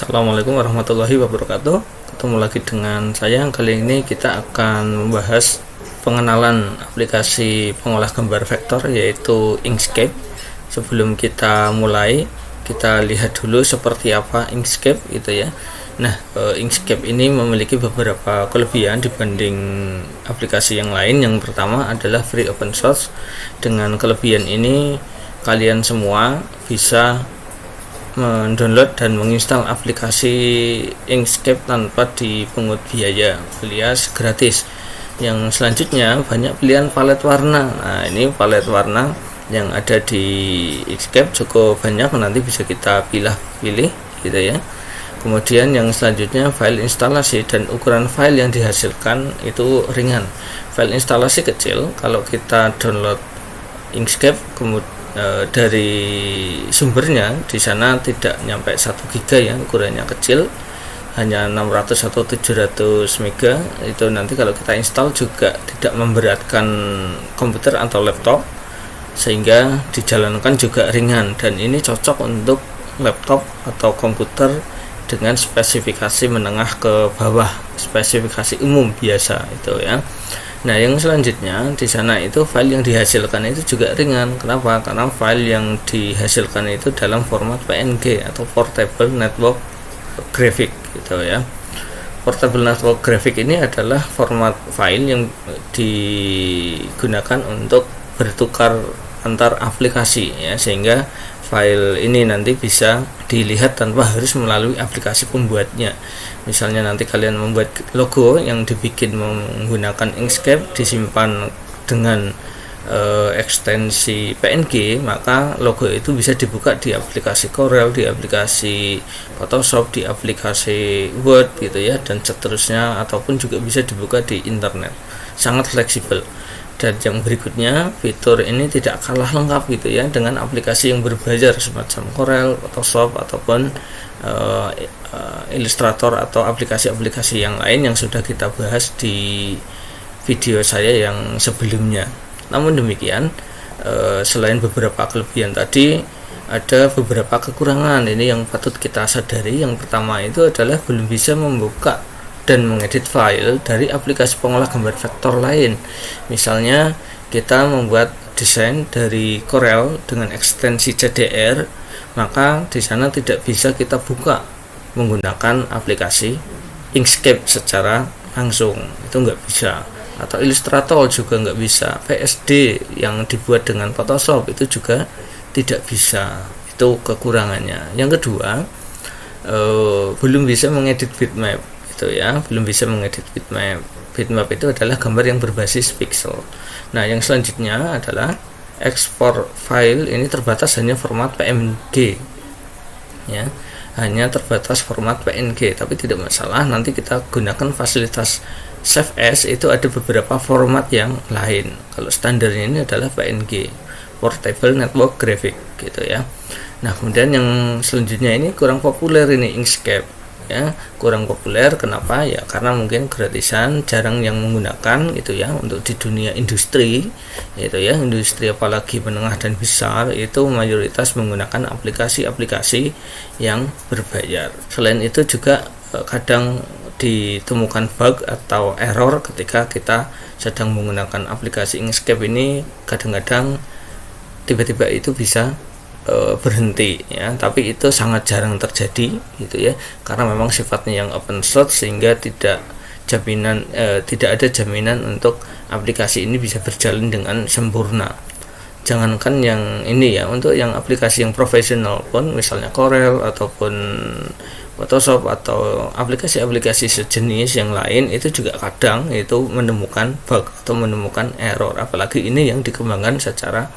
Assalamualaikum warahmatullahi wabarakatuh. Ketemu lagi dengan saya. Kali ini kita akan membahas pengenalan aplikasi pengolah gambar vektor yaitu Inkscape. Sebelum kita mulai, kita lihat dulu seperti apa Inkscape gitu ya. Nah, Inkscape ini memiliki beberapa kelebihan dibanding aplikasi yang lain. Yang pertama adalah free open source. Dengan kelebihan ini kalian semua bisa mendownload dan menginstal aplikasi Inkscape tanpa dipungut biaya alias gratis. Yang selanjutnya banyak pilihan palet warna. Nah, ini palet warna yang ada di Inkscape cukup banyak, nanti bisa kita pilih gitu ya. Kemudian yang selanjutnya file instalasi dan ukuran file yang dihasilkan itu ringan. File instalasi kecil, kalau kita download Inkscape kemudian dari sumbernya di sana tidak nyampe 1 GB ya, ukurannya kecil, hanya 600 atau 700 MB. Itu nanti kalau kita install juga tidak memberatkan komputer atau laptop, sehingga dijalankan juga ringan, dan ini cocok untuk laptop atau komputer dengan spesifikasi menengah ke bawah, spesifikasi umum biasa itu ya. Nah, yang selanjutnya di sana itu file yang dihasilkan itu juga ringan. Kenapa? Karena file yang dihasilkan itu dalam format PNG atau Portable Network Graphic gitu ya. Portable Network Graphic ini adalah format file yang digunakan untuk bertukar antar aplikasi ya, sehingga file ini nanti bisa dilihat tanpa harus melalui aplikasi pembuatnya. Misalnya nanti kalian membuat logo yang dibikin menggunakan Inkscape, disimpan dengan ekstensi PNG, maka logo itu bisa dibuka di aplikasi Corel, di aplikasi Photoshop, di aplikasi Word gitu ya, dan seterusnya, ataupun juga bisa dibuka di internet. Sangat fleksibel. Dan yang berikutnya, fitur ini tidak kalah lengkap gitu ya dengan aplikasi yang berbayar semacam Corel, Photoshop, ataupun Illustrator atau aplikasi-aplikasi yang lain yang sudah kita bahas di video saya yang sebelumnya. Namun demikian, selain beberapa kelebihan tadi, ada beberapa kekurangan ini yang patut kita sadari. Yang pertama itu adalah belum bisa membuka dan mengedit file dari aplikasi pengolah gambar vektor lain. Misalnya kita membuat desain dari Corel dengan ekstensi CDR, maka di sana tidak bisa kita buka menggunakan aplikasi Inkscape secara langsung, itu nggak bisa. Atau Illustrator juga nggak bisa. PSD yang dibuat dengan Photoshop itu juga tidak bisa. Itu kekurangannya. Yang kedua, belum bisa mengedit bitmap ya, belum bisa mengedit bitmap. Bitmap itu adalah gambar yang berbasis pixel. Nah, yang selanjutnya adalah ekspor file ini terbatas hanya format PNG ya, hanya terbatas format PNG, tapi tidak masalah, nanti kita gunakan fasilitas Save As. Itu ada beberapa format yang lain. Kalau standarnya ini adalah PNG, Portable Network Graphic gitu ya. Nah, kemudian yang selanjutnya ini kurang populer, ini Inkscape ya, kurang populer. Kenapa? Ya karena mungkin gratisan, jarang yang menggunakan gitu ya. Untuk di dunia industri gitu ya, industri apalagi menengah dan besar, itu mayoritas menggunakan aplikasi-aplikasi yang berbayar. Selain itu juga kadang ditemukan bug atau error ketika kita sedang menggunakan aplikasi Inkscape ini. Kadang-kadang tiba-tiba itu bisa berhenti ya, tapi itu sangat jarang terjadi gitu ya, karena memang sifatnya yang open source, sehingga tidak ada jaminan untuk aplikasi ini bisa berjalan dengan sempurna. Jangankan yang ini ya, untuk yang aplikasi yang profesional pun, misalnya Corel ataupun Photoshop atau aplikasi-aplikasi sejenis yang lain, itu juga kadang itu menemukan bug atau menemukan error, apalagi ini yang dikembangkan secara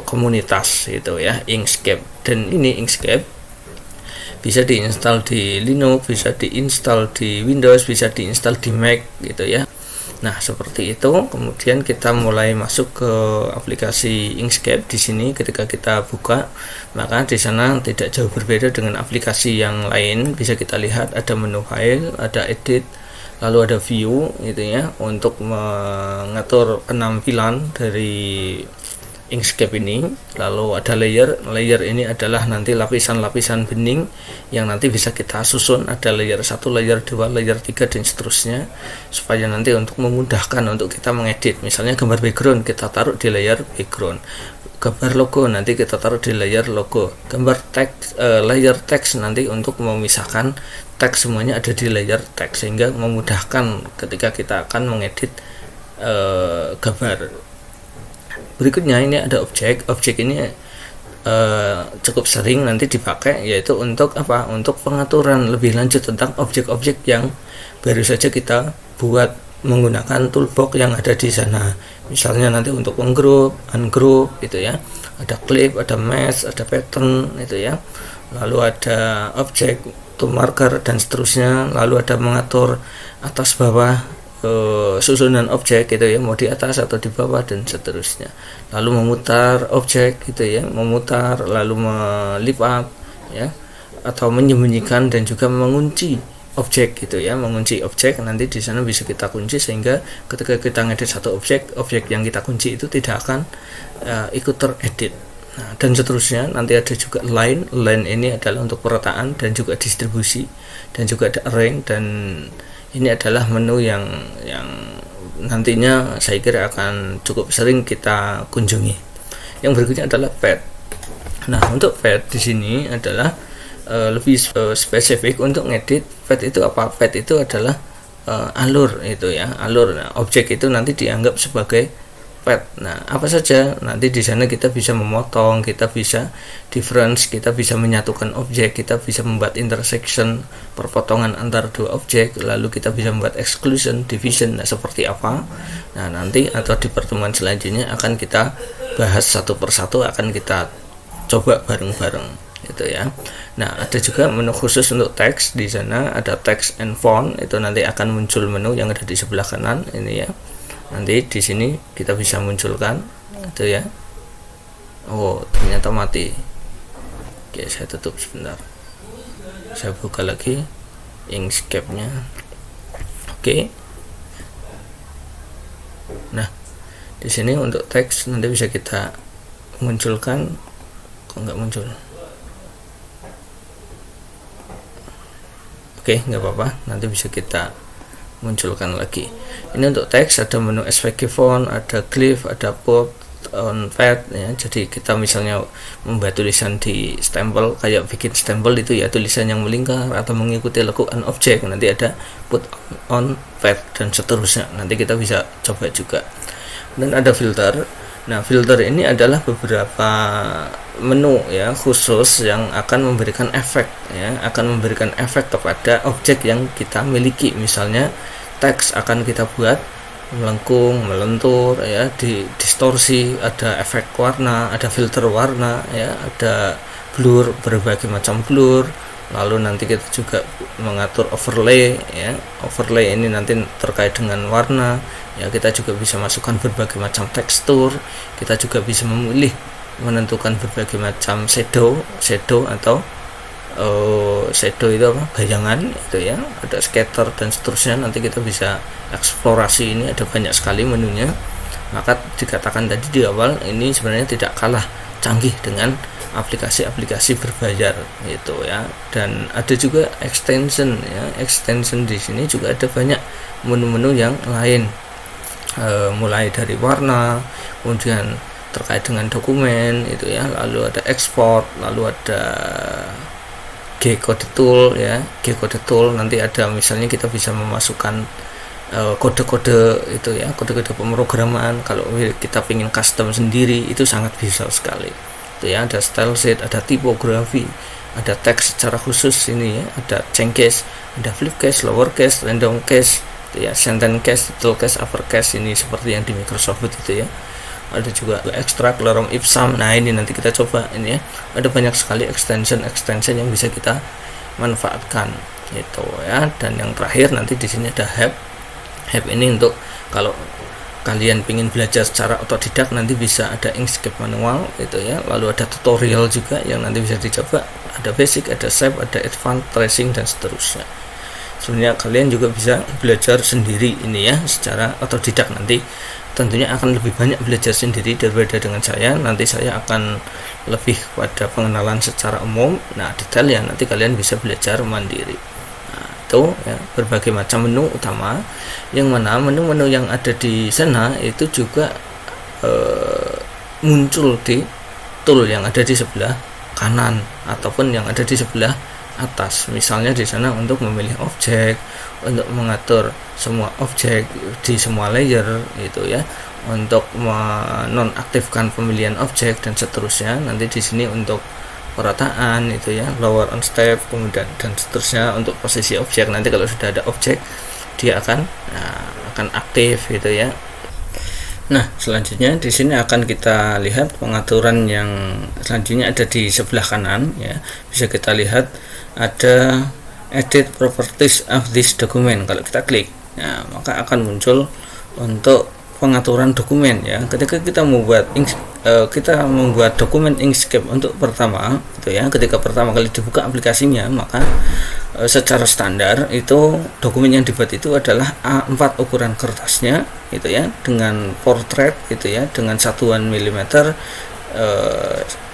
komunitas itu ya, Inkscape. Dan ini Inkscape bisa diinstal di Linux, bisa diinstal di Windows, bisa diinstal di Mac gitu ya. Nah, seperti itu. Kemudian kita mulai masuk ke aplikasi Inkscape. Di sini ketika kita buka, maka di sana tidak jauh berbeda dengan aplikasi yang lain. Bisa kita lihat ada menu file, ada edit, lalu ada view gitu ya, untuk mengatur penampilan dari Inkscape ini. Lalu ada layer ini adalah nanti lapisan-lapisan bening yang nanti bisa kita susun, ada layer 1, layer 2, layer 3 dan seterusnya, supaya nanti untuk memudahkan untuk kita mengedit. Misalnya gambar background kita taruh di layer background, gambar logo nanti kita taruh di layer logo, gambar teks layer teks nanti untuk memisahkan teks semuanya ada di layer teks, sehingga memudahkan ketika kita akan mengedit gambar. Berikutnya ini ada objek ini cukup sering nanti dipakai, yaitu untuk apa? Untuk pengaturan lebih lanjut tentang objek-objek yang baru saja kita buat menggunakan toolbox yang ada di sana. Misalnya nanti untuk menggroup, ungroup itu ya. Ada clip, ada mesh, ada pattern itu ya. Lalu ada objek, to marker dan seterusnya. Lalu ada mengatur atas bawah susunan objek gitu ya, mau di atas atau di bawah dan seterusnya. Lalu memutar objek gitu ya, memutar, lalu melipat ya, atau menyembunyikan dan juga mengunci objek gitu ya, mengunci objek nanti di sana bisa kita kunci, sehingga ketika kita ngedit satu objek yang kita kunci itu tidak akan ikut teredit. Nah, dan seterusnya. Nanti ada juga line ini adalah untuk peretaan dan juga distribusi, dan juga ada arrange, dan ini adalah menu yang nantinya saya kira akan cukup sering kita kunjungi. Yang berikutnya adalah pad. Nah, untuk pad di sini adalah lebih spesifik untuk ngedit. Pad itu apa? Pad itu adalah alur itu ya, alur. Nah, objek itu nanti dianggap sebagai pad. Nah, apa saja nanti di sana kita bisa memotong, kita bisa difference, kita bisa menyatukan objek, kita bisa membuat intersection, perpotongan antara dua objek, lalu kita bisa membuat exclusion, division. Nah, seperti apa? Nah, nanti atau di pertemuan selanjutnya akan kita bahas satu persatu, akan kita coba bareng-bareng gitu ya. Nah, ada juga menu khusus untuk teks. Di sana ada text and font, itu nanti akan muncul menu yang ada di sebelah kanan ini ya. Nanti di sini kita bisa munculkan itu ya. Oh, ternyata mati. Oke, saya tutup sebentar. Saya buka lagi Inkscape-nya. Oke. Nah, di sini untuk teks nanti bisa kita munculkan. Kok nggak muncul? Oke, nggak apa-apa. Nanti bisa kita munculkan lagi. Ini untuk teks ada menu SVG font, ada glyph, ada put on pad ya. Jadi kita misalnya membuat tulisan di stempel, kayak bikin stempel itu ya, tulisan yang melingkar atau mengikuti lekukan objek, nanti ada put on pad dan seterusnya. Nanti kita bisa coba juga. Dan ada filter. Nah, filter ini adalah beberapa menu ya khusus yang akan memberikan efek ya, akan memberikan efek kepada objek yang kita miliki. Misalnya teks akan kita buat melengkung, melentur ya, distorsi, ada efek warna, ada filter warna ya, ada blur, berbagai macam blur. Lalu nanti kita juga mengatur overlay ya. Overlay ini nanti terkait dengan warna ya, kita juga bisa masukkan berbagai macam tekstur, kita juga bisa memilih menentukan berbagai macam shadow atau shadow itu apa? Bayangan itu ya, ada scatter dan seterusnya. Nanti kita bisa eksplorasi, ini ada banyak sekali menunya. Maka dikatakan tadi di awal, ini sebenarnya tidak kalah canggih dengan aplikasi-aplikasi berbayar gitu ya. Dan ada juga extension ya, extension di sini juga ada banyak menu-menu yang lain, mulai dari warna, kemudian terkait dengan dokumen itu ya, lalu ada export, lalu ada G-code tool ya, G-code tool. Nanti ada misalnya kita bisa memasukkan kode-kode itu ya, kode-kode pemrograman. Kalau kita ingin custom sendiri itu sangat bisa sekali itu ya. Ada style sheet, ada tipografi, ada teks secara khusus ini ya, ada change case, ada flip case, lower case, random case itu ya, sentence case, title case, upper case, ini seperti yang di Microsoft itu ya. Ada juga extract, lorem ipsum. Nah, ini nanti kita coba ini ya. Ada banyak sekali extension yang bisa kita manfaatkan itu ya. Dan yang terakhir nanti di sini ada help ini untuk kalau kalian ingin belajar secara otodidak, nanti bisa ada Inkscape manual itu ya. Lalu ada tutorial juga yang nanti bisa dicoba. Ada basic, ada shape, ada advanced, tracing dan seterusnya. sebenarnya kalian juga bisa belajar sendiri ini ya, secara otodidak. Nanti tentunya akan lebih banyak belajar sendiri daripada dengan saya. Nanti saya akan lebih pada pengenalan secara umum. Nah, detail ya nanti kalian bisa belajar mandiri. Nah, itu ya, berbagai macam menu utama, yang mana menu-menu yang ada di sana itu juga muncul di tool yang ada di sebelah kanan ataupun yang ada di sebelah atas. Misalnya di sana untuk memilih objek, untuk mengatur semua objek di semua layer itu ya, untuk menonaktifkan pemilihan objek dan seterusnya. Nanti di sini untuk perataan itu ya, lower on step, kemudian dan seterusnya. Untuk posisi objek, nanti kalau sudah ada objek dia akan aktif gitu ya. Nah, selanjutnya di sini akan kita lihat pengaturan yang selanjutnya ada di sebelah kanan ya. Bisa kita lihat ada edit properties of this document. Kalau kita klik, nah, maka akan muncul untuk pengaturan dokumen ya. Ketika kita membuat dokumen Inkscape untuk pertama gitu ya, ketika pertama kali dibuka aplikasinya, maka secara standar itu dokumen yang dibuat itu adalah A4 ukuran kertasnya gitu ya, dengan portrait gitu ya, dengan satuan milimeter.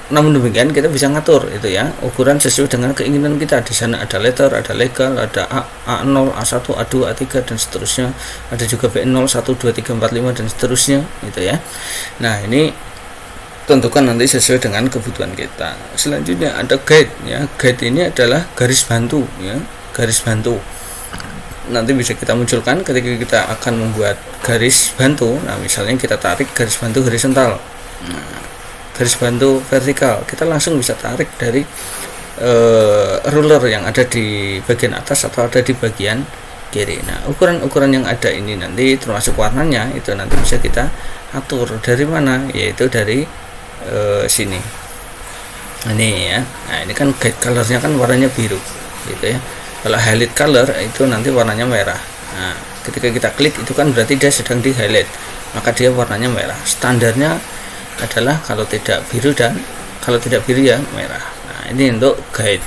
Namun demikian kita bisa ngatur itu ya, ukuran sesuai dengan keinginan kita. Di sana ada letter, ada legal, ada A0, A1, A2, A3 dan seterusnya. Ada juga B0, 1, 2, 3, 4, 5 dan seterusnya gitu ya. Nah, ini tentukan nanti sesuai dengan kebutuhan kita. Selanjutnya ada guide ya. Guide ini adalah garis bantu ya, garis bantu. Nanti bisa kita munculkan ketika kita akan membuat garis bantu. Nah, misalnya kita tarik garis bantu horizontal. Nah, garis bantu vertikal, kita langsung bisa tarik dari ruler yang ada di bagian atas atau ada di bagian kiri. Nah, ukuran-ukuran yang ada ini nanti termasuk warnanya itu nanti bisa kita atur dari mana, yaitu dari sini. Ini ya. Nah, ini kan guide colornya kan warnanya biru gitu ya. Kalau highlight color itu nanti warnanya merah. Nah, ketika kita klik itu kan berarti dia sedang di highlight, maka dia warnanya merah. Standarnya adalah kalau tidak biru dan kalau tidak biru ya merah. Nah, ini untuk guide.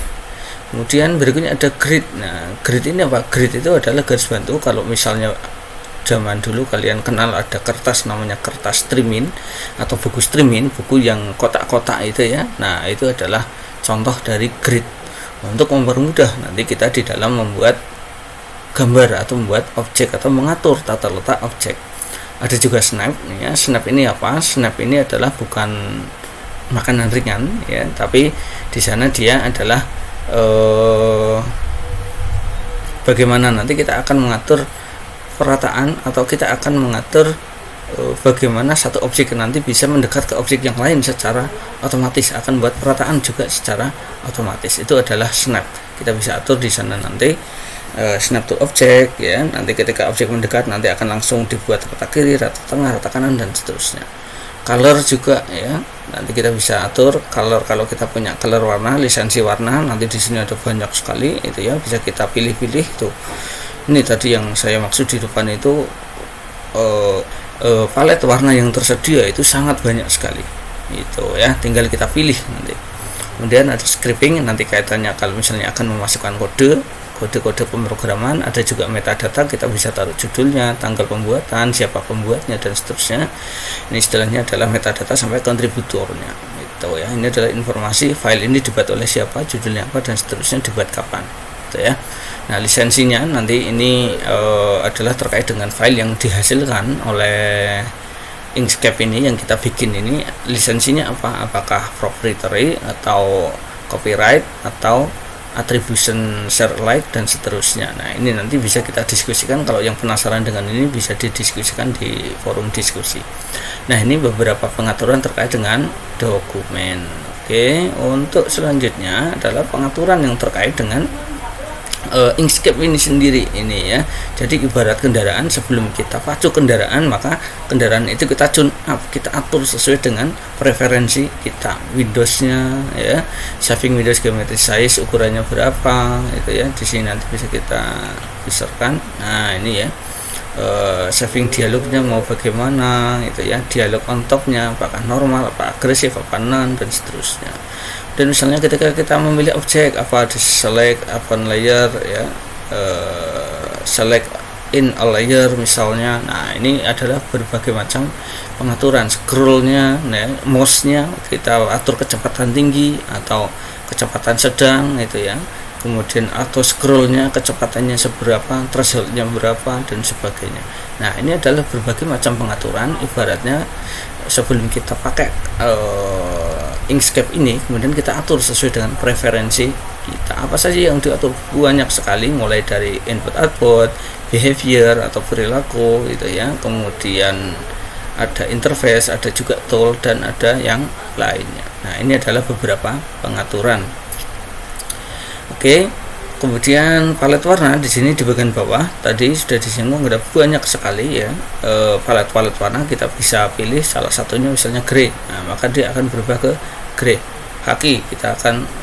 Kemudian berikutnya ada grid. Nah, grid ini apa? Grid itu adalah garis bantu. Kalau misalnya zaman dulu kalian kenal ada kertas namanya kertas streamin atau buku streamin, buku yang kotak-kotak itu ya. Nah, itu adalah contoh dari grid. Untuk mempermudah nanti kita di dalam membuat gambar atau membuat objek atau mengatur tata letak objek. Ada juga snap ya. Snap ini apa? Snap ini adalah bukan makanan ringan ya, tapi di sana dia adalah bagaimana nanti kita akan mengatur perataan atau kita akan mengatur bagaimana satu objek nanti bisa mendekat ke objek yang lain secara otomatis, akan buat perataan juga secara otomatis. Itu adalah snap. Kita bisa atur di sana nanti snap to object ya. Nanti ketika objek mendekat nanti akan langsung dibuat rata kiri, rata tengah, rata kanan dan seterusnya. Color juga ya. Nanti kita bisa atur color, kalau kita punya color warna, lisensi warna, nanti di sini ada banyak sekali itu ya, bisa kita pilih-pilih tuh. Ini tadi yang saya maksud di depan itu palet warna yang tersedia itu sangat banyak sekali itu ya, tinggal kita pilih nanti. Kemudian ada scripting, nanti kaitannya kalau misalnya akan memasukkan kode pemrograman. Ada juga metadata, kita bisa taruh judulnya, tanggal pembuatan, siapa pembuatnya dan seterusnya. Ini istilahnya adalah metadata sampai kontributornya itu ya. Ini adalah informasi file ini dibuat oleh siapa, judulnya apa dan seterusnya, dibuat kapan gitu ya. Nah, lisensinya nanti ini adalah terkait dengan file yang dihasilkan oleh Inkscape ini yang kita bikin ini. Lisensinya apa? Apakah proprietary atau copyright atau attribution, share alike dan seterusnya. Nah, ini nanti bisa kita diskusikan. Kalau yang penasaran dengan ini bisa didiskusikan di forum diskusi. Nah, ini beberapa pengaturan terkait dengan dokumen. Oke, untuk selanjutnya adalah pengaturan yang terkait dengan Inkscape ini sendiri ini ya. Jadi ibarat kendaraan, sebelum kita pacu kendaraan, maka kendaraan itu kita tune up, kita atur sesuai dengan preferensi kita. Windowsnya ya, saving Windows geometry size ukurannya berapa itu ya. Di sini nanti bisa kita besarkan. Nah, ini ya. Saving dialognya mau bagaimana itu ya, dialog on topnya apakah normal, apa agresif, apa non dan seterusnya. Dan misalnya ketika kita memilih objek, apa di select, upon layer ya, select in a layer misalnya. Nah, ini adalah berbagai macam pengaturan. Scrollnya, nah, mouse-nya kita atur kecepatan tinggi atau kecepatan sedang itu ya. Kemudian atau scrollnya kecepatannya seberapa, thresholdnya berapa, dan sebagainya. Nah, ini adalah berbagai macam pengaturan. Ibaratnya sebelum kita pakai Inkscape ini, kemudian kita atur sesuai dengan preferensi kita. Apa saja yang diatur? Banyak sekali, mulai dari input output, behavior atau perilaku gitu ya. Kemudian ada interface, ada juga tool, dan ada yang lainnya. Nah, ini adalah beberapa pengaturan. Oke, kemudian palet warna di sini di bagian bawah tadi sudah disinggung, ada banyak sekali ya palet warna. Kita bisa pilih salah satunya misalnya grey. Nah, maka dia akan berubah ke grey. Khaki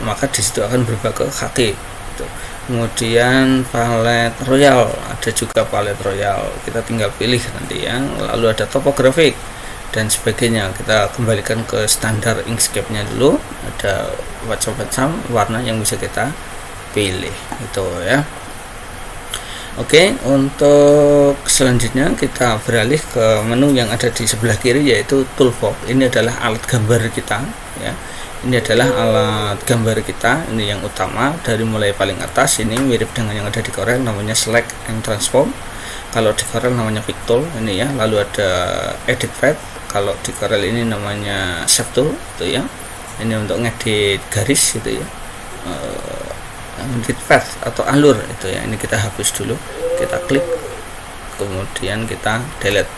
maka di situ akan berubah ke khaki. Gitu. Kemudian palet royal, ada juga palet royal. Kita tinggal pilih nanti ya. Lalu ada topografik dan sebagainya. Kita kembalikan ke standar Inkscape-nya dulu. Ada macam-macam warna yang bisa kita pilih itu ya. Oke, untuk selanjutnya kita beralih ke menu yang ada di sebelah kiri, yaitu toolbox. Ini adalah alat gambar kita ya. Ini adalah alat gambar kita, ini yang utama. Dari mulai paling atas ini mirip dengan yang ada di Corel, namanya select and transform. Kalau di Corel namanya pick tool ini ya. Lalu ada edit path, kalau di Corel ini namanya shape tool itu ya. Ini untuk ngedit garis gitu ya. Edit path atau alur itu ya. Ini kita hapus dulu, kita klik, kemudian kita delete.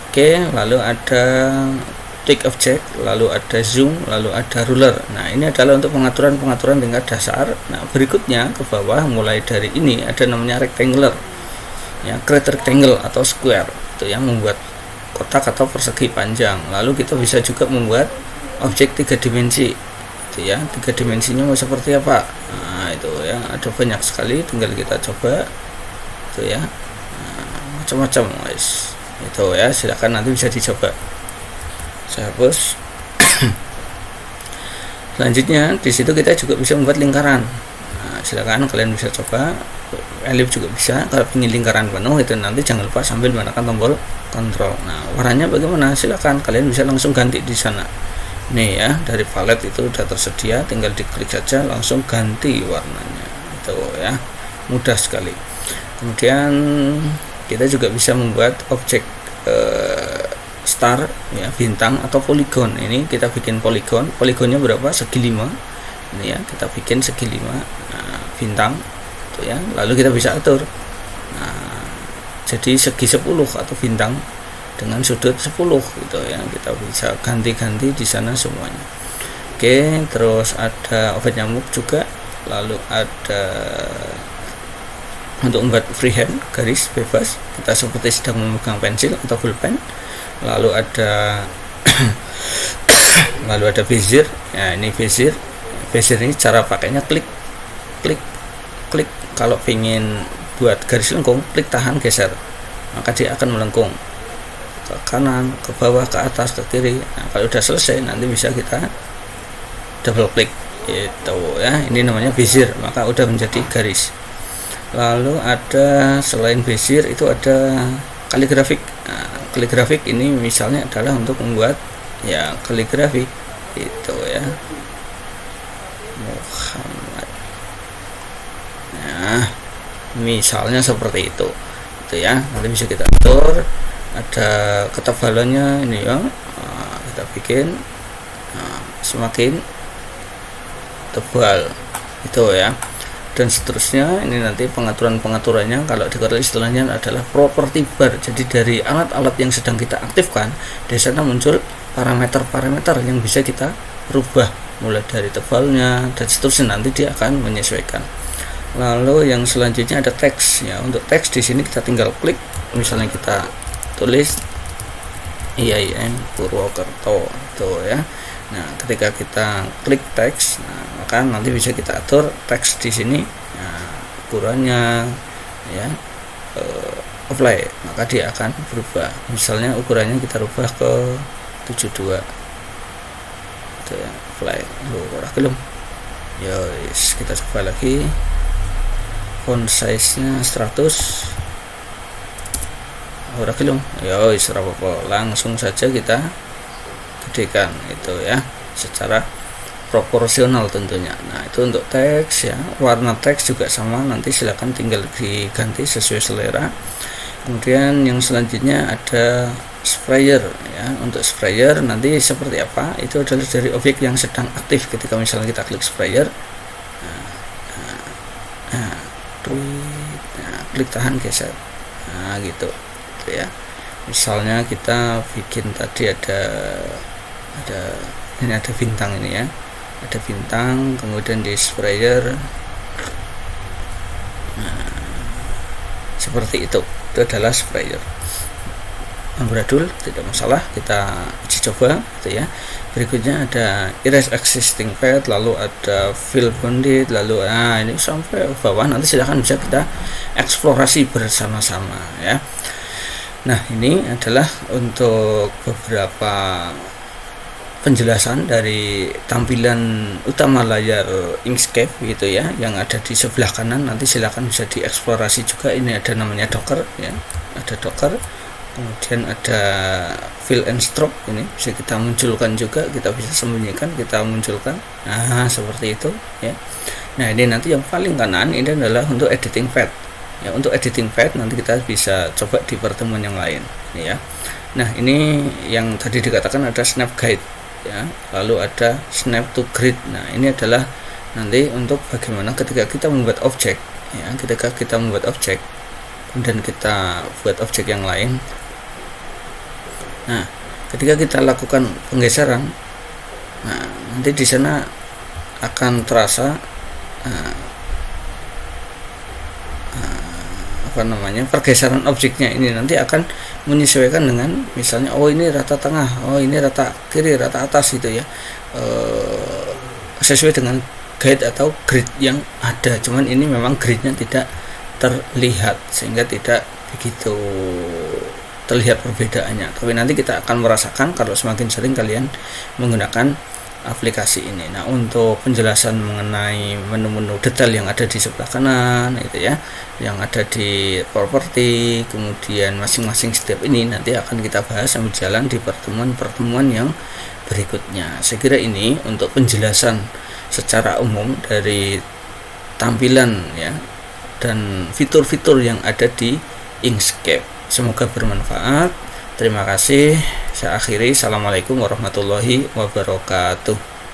Oke, lalu ada tick object, lalu ada zoom, lalu ada ruler. Nah, ini adalah untuk pengaturan tingkat dasar. Nah, berikutnya ke bawah, mulai dari ini ada namanya rectangular ya, create rectangle atau square itu yang membuat kotak atau persegi panjang. Lalu kita bisa juga membuat objek 3 dimensi itu ya. 3 dimensinya mau seperti apa? Nah, itu ya, ada banyak sekali, tinggal kita coba itu ya. Nah, macam-macam guys itu ya, silakan nanti bisa dicoba. Saya hapus. Selanjutnya di situ kita juga bisa membuat lingkaran. Nah, silakan kalian bisa coba. Ellipse juga bisa. Kalau ingin lingkaran penuh itu nanti jangan lupa sambil menekan tombol kontrol. Nah, warnanya bagaimana? Silakan kalian bisa langsung ganti di sana. Nih ya, dari palet itu sudah tersedia, tinggal diklik saja langsung ganti warnanya. Itu ya, mudah sekali. Kemudian kita juga bisa membuat objek star ya, bintang atau poligon. Ini kita bikin poligonnya berapa? Segi 5 ini ya, kita bikin segi 5. Nah, bintang itu ya, lalu kita bisa atur. Nah, jadi segi 10 atau bintang dengan sudut 10 gitu ya, kita bisa ganti-ganti di sana semuanya. Oke, terus ada obat nyamuk juga, lalu ada untuk membuat freehand, garis bebas, kita seperti sedang memegang pensil atau pulpen. Lalu ada bezier ya, ini bezier ini cara pakainya klik. Kalau ingin buat garis lengkung, klik tahan geser, maka dia akan melengkung ke kanan, ke bawah, ke atas, ke kiri. Nah, kalau udah selesai nanti bisa kita double klik itu ya, ini namanya bezier, maka udah menjadi garis. Lalu ada selain bezier itu ada kaligrafik. Nah, kaligrafik ini misalnya adalah untuk membuat ya kaligrafi itu ya, Muhammad. Nah, misalnya seperti itu ya, nanti bisa kita atur. Ada ketebalannya ini ya, kita bikin semakin tebal itu ya, dan seterusnya. Ini nanti pengaturannya kalau di Corel istilahnya adalah property bar. Jadi dari alat-alat yang sedang kita aktifkan, di sana muncul parameter-parameter yang bisa kita rubah, mulai dari tebalnya dan seterusnya, nanti dia akan menyesuaikan. Lalu yang selanjutnya ada teks ya. Untuk teks di sini kita tinggal klik, misalnya kita tulis IAIN Purwokerto itu ya. Nah, ketika kita klik teks, nah, maka nanti bisa kita atur teks di sini. Nah, ukurannya ya apply, maka dia akan berubah. Misalnya ukurannya kita rubah ke 72 itu ya, apply. Loh, ora gelem. Ya, kita coba lagi font size nya 100 ora gelem ya wis ora apa-apa, langsung saja kita gedekan itu ya secara proporsional tentunya. Nah itu untuk teks ya, warna teks juga sama, nanti silakan tinggal diganti sesuai selera. Kemudian yang selanjutnya ada sprayer ya. Untuk sprayer nanti seperti apa, itu adalah dari objek yang sedang aktif ketika misalnya kita klik sprayer. Klik tahan geser, nah gitu ya. Misalnya kita bikin tadi ada ini ada bintang ini ya, ada bintang, kemudian di sprayer seperti itu adalah sprayer amburadul, tidak masalah, kita uji coba gitu ya. Berikutnya ada erase existing pad, lalu ada fill bounded, lalu ini sampai bawah, nanti silahkan bisa kita eksplorasi bersama-sama ya. Nah ini adalah untuk beberapa penjelasan dari tampilan utama layar Inkscape gitu ya, yang ada di sebelah kanan. Nanti silakan bisa dieksplorasi juga. Ini ada namanya Docker ya, ada Docker, kemudian ada fill and stroke, ini bisa kita munculkan juga, kita bisa sembunyikan, kita munculkan, nah seperti itu ya. Nah ini nanti yang paling kanan ini adalah untuk editing pad ya. Untuk editing pad nanti kita bisa coba di pertemuan yang lain ya. Nah ini yang tadi dikatakan ada snap guide ya, lalu ada snap to grid. Nah ini adalah nanti untuk bagaimana ketika kita membuat objek ya, ketika kita membuat objek kemudian kita buat objek yang lain. Nah ketika kita lakukan penggeseran, nah nanti di sana akan terasa pergeseran objeknya ini nanti akan menyesuaikan dengan misalnya ini rata tengah, ini rata kiri, rata atas gitu ya, sesuai dengan guide atau grid yang ada. Cuman ini memang gridnya tidak terlihat sehingga tidak begitu terlihat perbedaannya, tapi nanti kita akan merasakan kalau semakin sering kalian menggunakan aplikasi ini. Nah untuk penjelasan mengenai menu-menu detail yang ada di sebelah kanan itu ya, yang ada di properti, kemudian masing-masing step ini nanti akan kita bahas sambil jalan di pertemuan-pertemuan yang berikutnya. Saya kira ini untuk penjelasan secara umum dari tampilan ya dan fitur-fitur yang ada di Inkscape. Semoga bermanfaat. Terima kasih. Saya akhiri. Assalamualaikum warahmatullahi wabarakatuh.